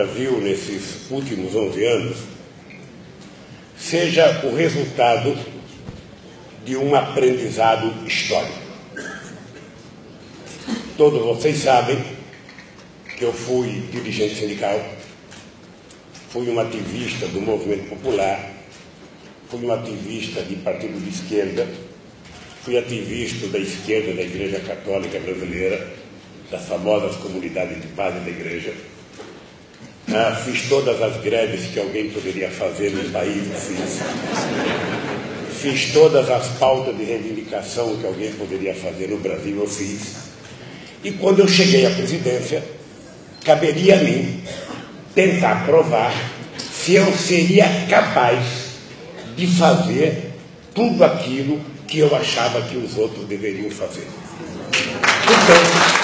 Brasil nesses últimos 11 anos seja o resultado de um aprendizado histórico. Todos vocês sabem que eu fui dirigente sindical, fui um ativista do movimento popular, fui um ativista de partido de esquerda, fui ativista da esquerda da Igreja Católica Brasileira, das famosas comunidades de base da Igreja. Fiz todas as greves que alguém poderia fazer no país, fiz todas as pautas de reivindicação que alguém poderia fazer no Brasil, eu fiz. E quando eu cheguei à presidência, caberia a mim tentar provar se eu seria capaz de fazer tudo aquilo que eu achava que os outros deveriam fazer. Então,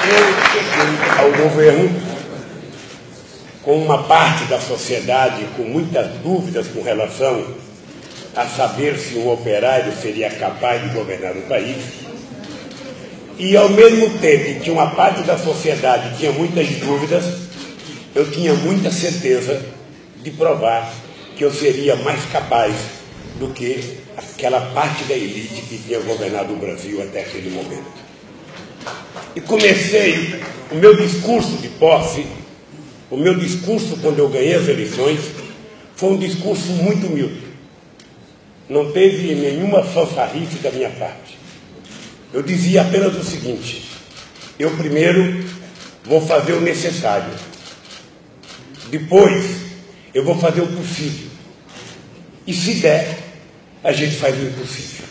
eu cheguei ao governo com uma parte da sociedade com muitas dúvidas com relação a saber se um operário seria capaz de governar o país, e ao mesmo tempo que uma parte da sociedade tinha muitas dúvidas, eu tinha muita certeza de provar que eu seria mais capaz do que aquela parte da elite que tinha governado o Brasil até aquele momento. E comecei o meu discurso de posse, o meu discurso quando eu ganhei as eleições, foi um discurso muito humilde. Não teve nenhuma fanfarrice da minha parte. Eu dizia apenas o seguinte: eu primeiro vou fazer o necessário, depois eu vou fazer o possível, e se der, a gente faz o impossível.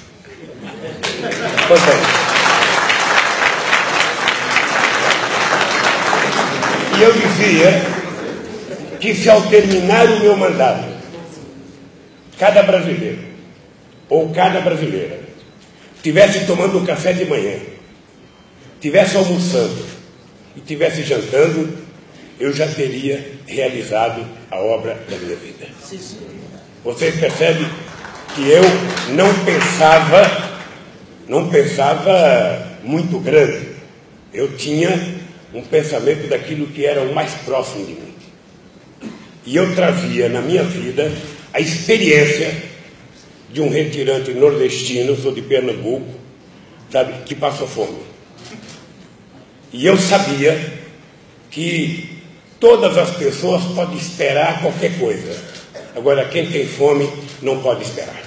Pois bem. E eu dizia que se ao terminar o meu mandato, cada brasileiro ou cada brasileira estivesse tomando um café de manhã, estivesse almoçando e estivesse jantando, eu já teria realizado a obra da minha vida. Vocês percebem que eu não pensava muito grande. Eu tinha um pensamento daquilo que era o mais próximo de mim. E eu trazia na minha vida a experiência de um retirante nordestino, sou de Pernambuco, sabe, que passou fome. E eu sabia que todas as pessoas podem esperar qualquer coisa. Agora, quem tem fome não pode esperar.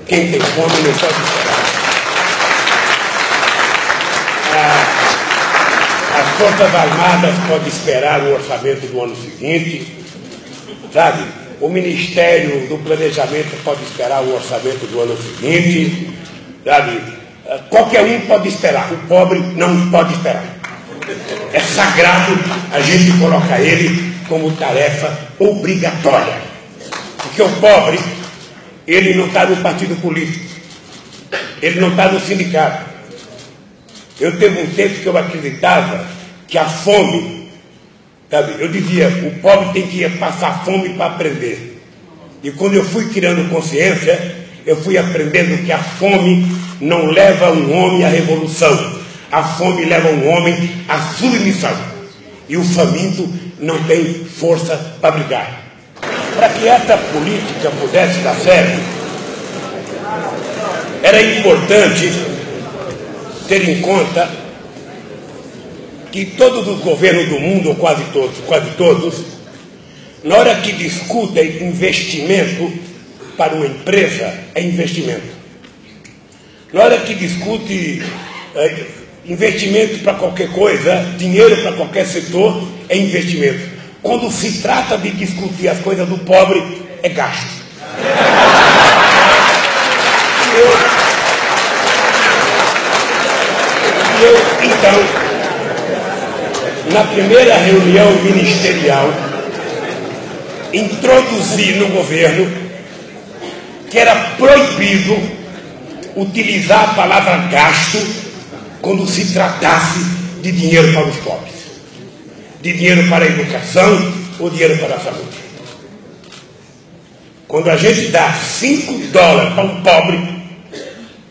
Quem tem fome não pode esperar. As Forças Armadas podem esperar o orçamento do ano seguinte, sabe? O Ministério do Planejamento pode esperar o orçamento do ano seguinte, sabe? Qualquer um pode esperar, o pobre não pode esperar. É sagrado a gente colocar ele como tarefa obrigatória. Porque o pobre, ele não está no partido político, ele não está no sindicato. Eu teve um tempo que eu acreditava que a fome, sabe, eu dizia, o pobre tem que passar fome para aprender. E quando eu fui criando consciência, eu fui aprendendo que a fome não leva um homem à revolução. A fome leva um homem à submissão. E o faminto não tem força para brigar. Para que essa política pudesse dar certo, era importante ter em conta que todos os governos do mundo, ou quase todos, na hora que discutem investimento para uma empresa, é investimento. Na hora que discute investimento para qualquer coisa, dinheiro para qualquer setor, é investimento. Quando se trata de discutir as coisas do pobre, é gasto. Então, na primeira reunião ministerial, introduzi no governo que era proibido utilizar a palavra gasto quando se tratasse de dinheiro para os pobres, de dinheiro para a educação ou dinheiro para a saúde. Quando a gente dá $5 para um pobre,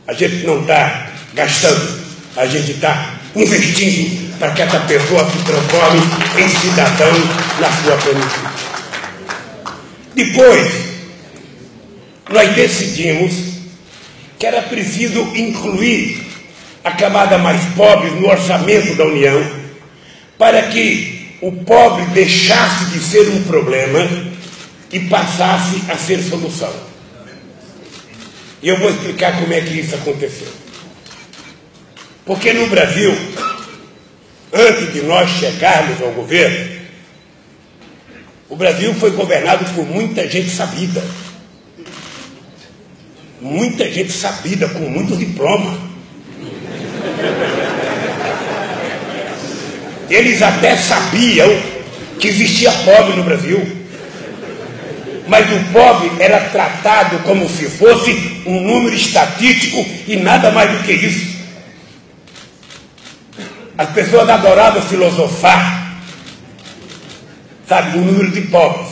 a gente não está gastando, a gente está investindo para que essa pessoa se transforme em cidadão na sua plenitude. Depois, nós decidimos que era preciso incluir a camada mais pobre no orçamento da União para que o pobre deixasse de ser um problema e passasse a ser solução. E eu vou explicar como é que isso aconteceu. Porque no Brasil, antes de nós chegarmos ao governo, o Brasil foi governado por muita gente sabida. Muita gente sabida, com muitos diplomas. Eles até sabiam que existia pobre no Brasil. Mas o pobre era tratado como se fosse um número estatístico e nada mais do que isso. As pessoas adoravam filosofar, sabe, o número de pobres.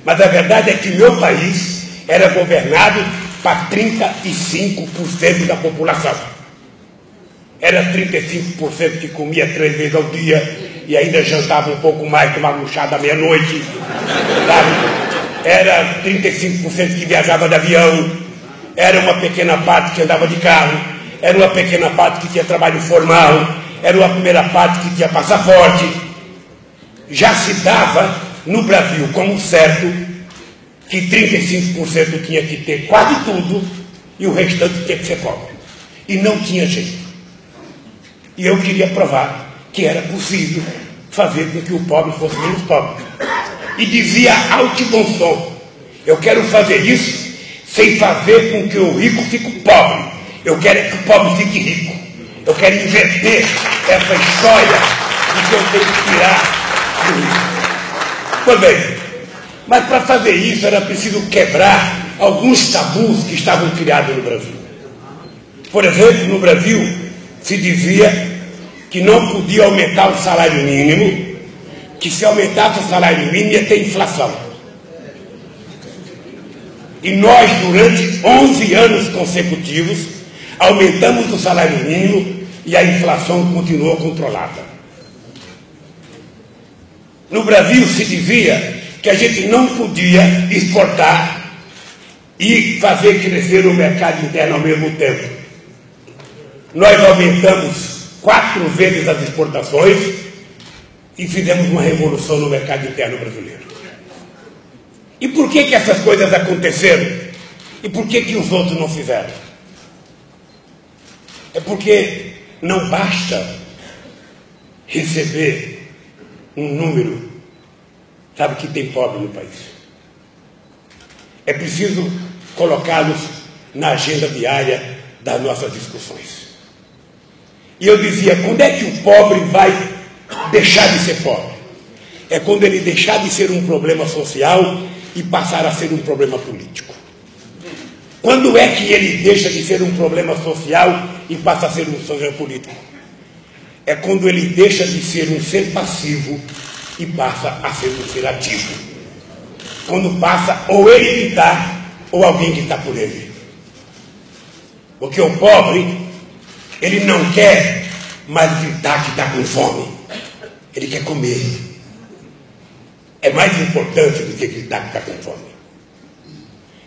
Mas a verdade é que meu país era governado para 35% da população. Era 35% que comia 3 vezes ao dia e ainda jantava um pouco mais, tomava um chá da meia-noite, sabe? Era 35% que viajava de avião, era uma pequena parte que andava de carro, era uma pequena parte que tinha trabalho formal, era uma primeira parte que tinha passaporte. Já se dava no Brasil como certo que 35% tinha que ter quase tudo e o restante tinha que ser pobre. E não tinha jeito. E eu queria provar que era possível fazer com que o pobre fosse menos pobre. E dizia alto e bom som: eu quero fazer isso sem fazer com que o rico fique pobre. Eu quero que o pobre fique rico. Eu quero inverter essa história de que eu tenho que tirar do rico. Pois bem, mas para fazer isso era preciso quebrar alguns tabus que estavam criados no Brasil. Por exemplo, no Brasil se dizia que não podia aumentar o salário mínimo, que se aumentasse o salário mínimo ia ter inflação. E nós, durante 11 anos consecutivos, aumentamos o salário mínimo e a inflação continuou controlada. No Brasil se dizia que a gente não podia exportar e fazer crescer o mercado interno ao mesmo tempo. Nós aumentamos 4 vezes as exportações e fizemos uma revolução no mercado interno brasileiro. E por que essas coisas aconteceram? E por que os outros não fizeram? É porque não basta receber um número, sabe, que tem pobre no país. É preciso colocá-los na agenda diária das nossas discussões. E eu dizia, quando é que o pobre vai deixar de ser pobre? É quando ele deixar de ser um problema social e passar a ser um problema político. Quando é que ele deixa de ser um problema social e passa a ser um problema político? É quando ele deixa de ser um ser passivo e passa a ser um ser ativo. Quando passa ou ele que está, ou alguém que está por ele. Porque o pobre, ele não quer mais gritar que está com fome. Ele quer comer. É mais importante do que gritar que está com fome.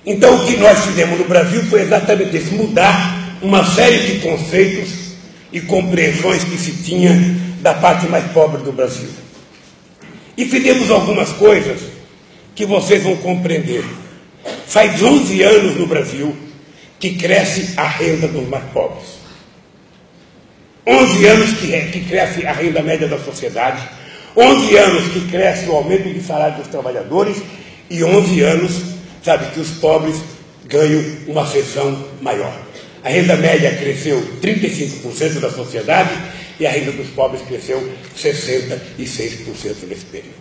Então o que nós fizemos no Brasil foi exatamente isso, mudar uma série de conceitos e compreensões que se tinha da parte mais pobre do Brasil. E fizemos algumas coisas que vocês vão compreender. Faz 11 anos no Brasil que cresce a renda dos mais pobres. 11 anos que cresce a renda média da sociedade, 11 anos que cresce o aumento de salário dos trabalhadores e 11 anos, sabe, que os pobres ganham uma seção maior. A renda média cresceu 35% da sociedade e a renda dos pobres cresceu 66% nesse período.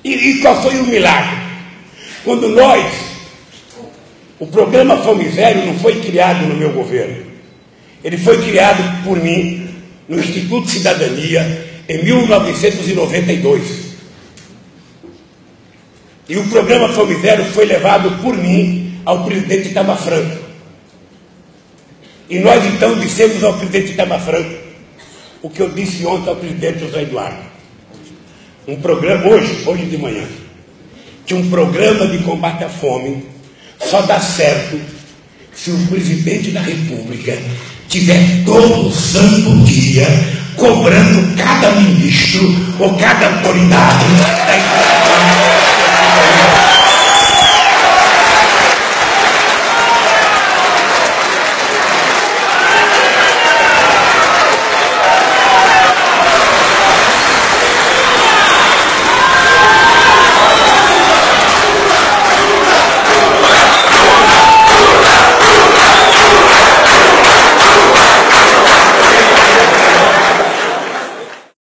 E qual foi o milagre? Quando o programa Fome Zero não foi criado no meu governo. Ele foi criado por mim no Instituto Cidadania em 1992. E o programa Fome Zero foi levado por mim ao presidente Itamar Franco. E nós então dissemos ao presidente Itamar Franco o que eu disse ontem ao presidente José Eduardo. Um programa, hoje de manhã, que um programa de combate à fome só dá certo se o presidente da República tiver todo santo dia cobrando cada ministro ou cada autoridade da